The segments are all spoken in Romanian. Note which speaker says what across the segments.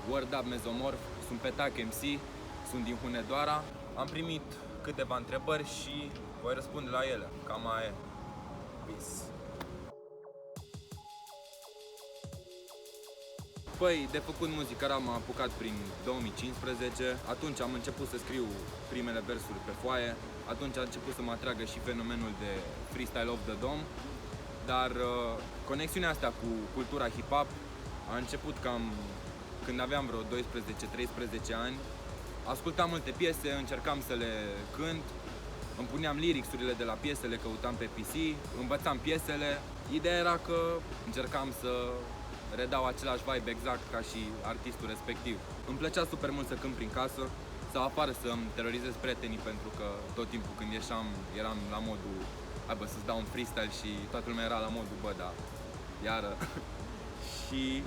Speaker 1: Word Up Mezomorph, sunt Petac MC, sunt din Hunedoara. Am primit câteva întrebări și voi răspunde la ele. Cam aia e. Peace. Păi, de făcut muzică rap m-am apucat prin 2015. Atunci am început să scriu primele versuri pe foaie. Atunci a început să mă atragă și fenomenul de freestyle off the dome. Dar conexiunea asta cu cultura hip-hop a început cam când aveam vreo 12-13 ani. Ascultam multe piese, încercam să le cânt, îmi puneam lyrics-urile de la piese, le căutam pe PC, învățam piesele. Ideea era că încercam să redau același vibe exact ca și artistul respectiv. Îmi plăcea super mult să cânt prin casă sau afară să-mi terorizez prietenii, pentru că tot timpul când ieșeam eram la modul hai bă, să-ți dau un freestyle și toată lumea era la modul bă, da, iară. Și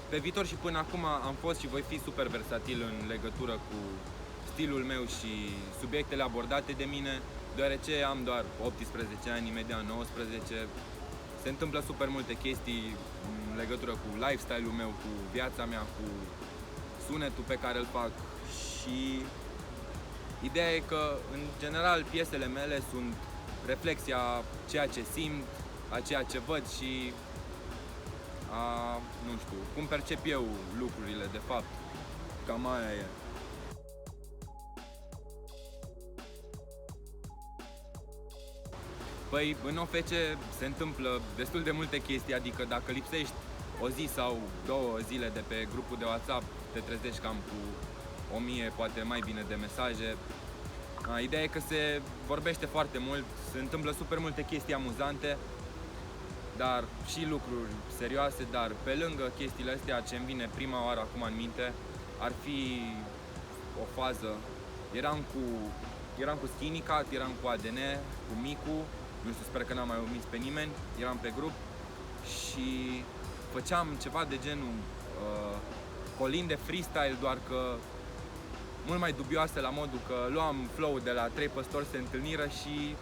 Speaker 1: pe viitor și până acum am fost și voi fi super versatil în legătură cu stilul meu și subiectele abordate de mine, deoarece am doar 18 ani, imediat 19. Se întâmplă super multe chestii în legătură cu lifestyle-ul meu, cu viața mea, cu sunetul pe care îl fac și ideea e că, în general, piesele mele sunt reflexia ceea ce simt, a ceea ce văd și nu știu, cum percep eu lucrurile, de fapt. Cam aia e. Păi, în OFC se întâmplă destul de multe chestii, adică dacă lipsești o zi sau 2 zile de pe grupul de WhatsApp, te trezești cam cu 1000, poate mai bine, de mesaje. Ideea e că se vorbește foarte mult, se întâmplă super multe chestii amuzante, dar și lucruri serioase, dar pe lângă chestiile astea, ce îmi vine prima oară acum în minte ar fi o fază. Eram cu Skinny Cat, eram cu ADN, cu Micu, nu știu, sper că n-am mai omis pe nimeni, eram pe grup și făceam ceva de genul colin de freestyle, doar că mult mai dubioase, la modul că luam flow de la 3 păstori se întâlniră și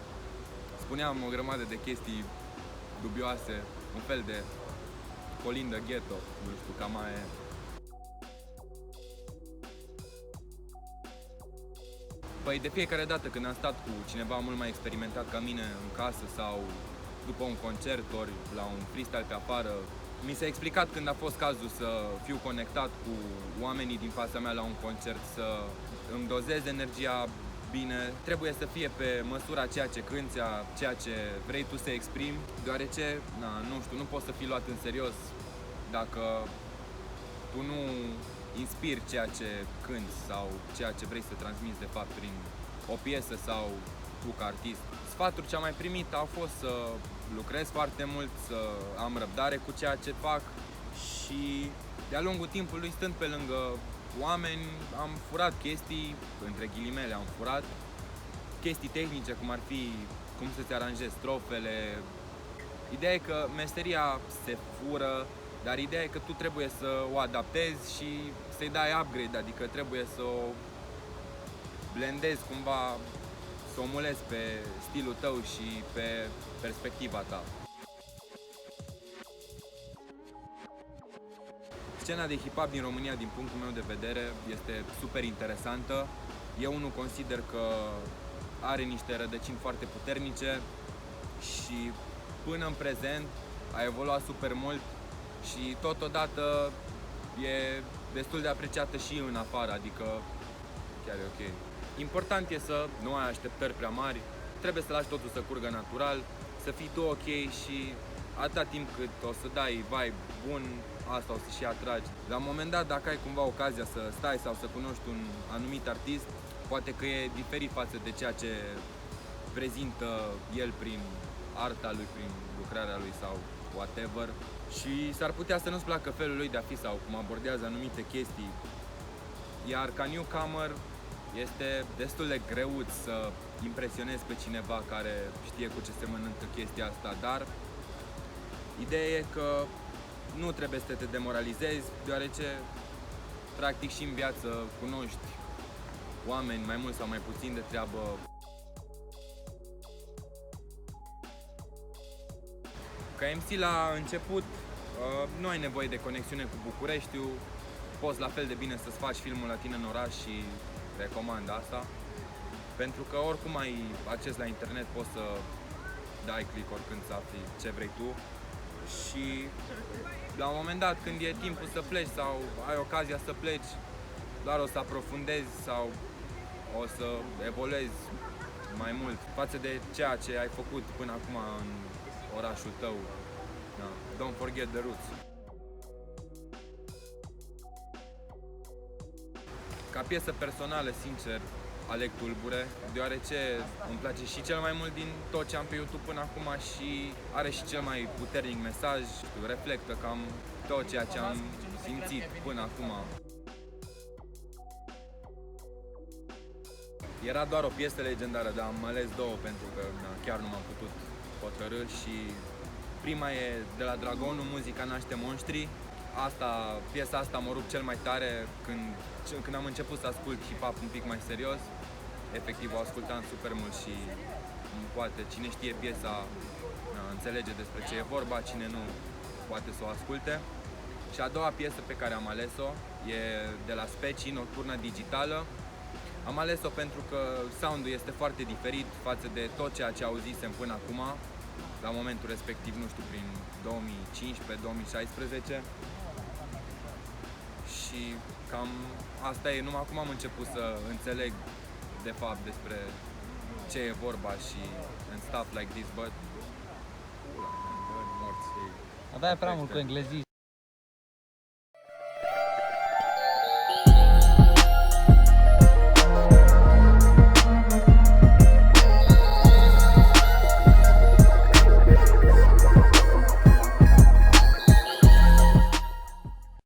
Speaker 1: spuneam o grămadă de chestii dubioase, un fel de colin de ghetto, nu știu, cam aia e. Păi de fiecare dată când am stat cu cineva mult mai experimentat ca mine în casă sau după un concert ori la un freestyle pe afară, mi s-a explicat când a fost cazul să fiu conectat cu oamenii din fața mea la un concert, să îmi dozez energia bine, trebuie să fie pe măsura ceea ce cânti, ceea ce vrei tu să exprimi, deoarece, nu știu, nu poți să fii luat în serios dacă tu nu inspiri ceea ce cânti sau ceea ce vrei să transmiți de fapt prin o piesă sau tu ca artist. Sfaturi ce am mai primit au fost să lucrez foarte mult, să am răbdare cu ceea ce fac și de-a lungul timpului, stând pe lângă oameni, am furat chestii, între ghilimele am furat, chestii tehnice, cum ar fi cum să-ți aranjezi strofele. Ideea e că meseria se fură, dar ideea e că tu trebuie să o adaptezi și să-i dai upgrade, adică trebuie să o blendezi cumva, să o mulezi pe stilul tău și pe perspectiva ta. Scena de hip-hop din România, din punctul meu de vedere, este super interesantă. Eu nu consider că are niște rădăcini foarte puternice și până în prezent a evoluat super mult și totodată e destul de apreciată și în afară, adică chiar e ok. Important e să nu ai așteptări prea mari, trebuie să lași totul să curgă natural, să fii tu ok și atâta timp cât o să dai vibe bun, asta o să și atragi. La un moment dat, dacă ai cumva ocazia să stai sau să cunoști un anumit artist, poate că e diferit față de ceea ce prezintă el prin arta lui, prin lucrarea lui sau whatever, și s-ar putea să nu-ți placă felul lui de a fi sau cum abordează anumite chestii. Iar ca newcomer este destul de greu să impresionezi pe cineva care știe cu ce se mănâncă chestia asta, dar ideea e că nu trebuie să te demoralizezi, deoarece practic și în viață cunoști oameni mai mult sau mai puțin de treabă. Ca MC la început nu ai nevoie de conexiune cu Bucureștiul, poți la fel de bine să-ți faci filmul la tine în oraș și recomand asta. Pentru că oricum ai acces la internet, poți să dai click oricând să afli ce vrei tu. Și la un moment dat, când e timpul să pleci sau ai ocazia să pleci, doar o să aprofundezi sau o să evoluezi mai mult față de ceea ce ai făcut până acum în orașul tău. Da. Don't forget the roots. Ca piesă personală, sincer, aleg Tulbure, deoarece îmi place și cel mai mult din tot ce am pe YouTube până acum și are și cel mai puternic mesaj, reflectă cam tot ceea ce am simțit până acum. Era doar o piesă legendară, dar am ales două pentru că chiar nu m-am putut hotărî și prima e de la Dragonul, Muzica naște monștri. Piesa asta mă rup cel mai tare când am început să ascult hip-hop un pic mai serios. Efectiv o ascultam super mult și poate cine știe piesa înțelege despre ce e vorba, cine nu poate să o asculte. Și a doua piesă pe care am ales-o e de la Specii, Nocturna Digitală. Am ales-o pentru că sound-ul este foarte diferit față de tot ceea ce auzisem până acum, la momentul respectiv, nu știu, prin 2015-2016. Și cam asta e, numai acum am început să înțeleg de fapt despre ce e vorba și and stuff like this, but...
Speaker 2: Avea prea mult cu englezii.